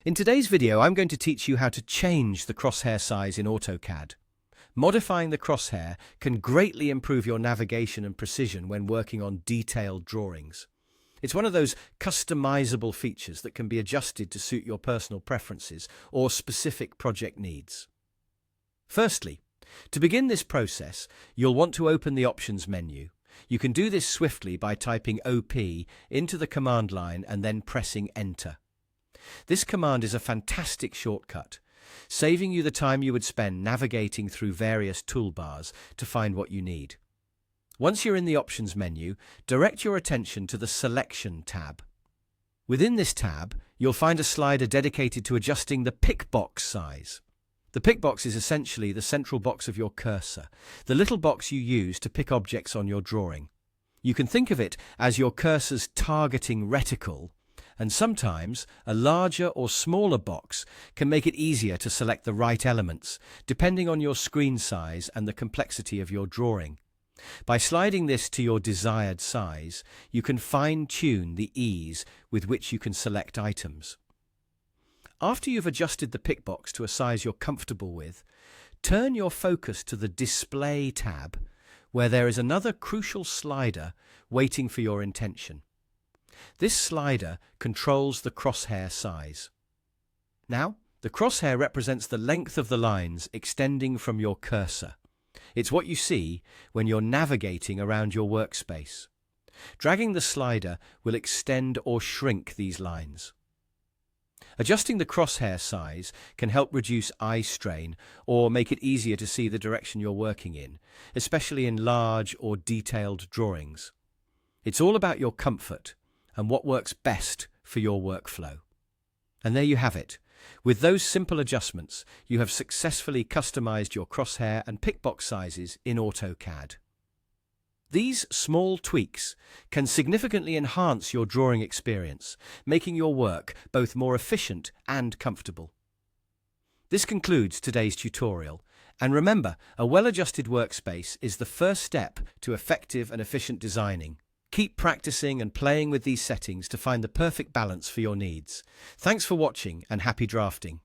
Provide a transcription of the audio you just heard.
In today's video, I'm going to teach you how to change the crosshair size in AutoCAD. Modifying the crosshair can greatly improve your navigation and precision when working on detailed drawings. It's one of those customizable features that can be adjusted to suit your personal preferences or specific project needs. Firstly, to begin this process, you'll want to open the Options menu. You can do this swiftly by typing OP into the command line and then pressing Enter. This command is a fantastic shortcut, saving you the time you would spend navigating through various toolbars to find what you need. Once you're in the Options menu, direct your attention to the Selection tab. Within this tab, you'll find a slider dedicated to adjusting the pickbox size. The pickbox is essentially the central box of your cursor, the little box you use to pick objects on your drawing. You can think of it as your cursor's targeting reticle, and sometimes a larger or smaller box can make it easier to select the right elements, depending on your screen size and the complexity of your drawing. By sliding this to your desired size, you can fine-tune the ease with which you can select items. After you've adjusted the pickbox to a size you're comfortable with, turn your focus to the Display tab, where there is another crucial slider waiting for your attention. This slider controls the crosshair size. Now, the crosshair represents the length of the lines extending from your cursor. It's what you see when you're navigating around your workspace. Dragging the slider will extend or shrink these lines. Adjusting the crosshair size can help reduce eye strain or make it easier to see the direction you're working in, especially in large or detailed drawings. It's all about your comfort and what works best for your workflow. And there you have it. With those simple adjustments, you have successfully customized your crosshair and pickbox sizes in AutoCAD. These small tweaks can significantly enhance your drawing experience, making your work both more efficient and comfortable. This concludes today's tutorial, and remember, a well-adjusted workspace is the first step to effective and efficient designing. Keep practicing and playing with these settings to find the perfect balance for your needs. Thanks for watching and happy drafting.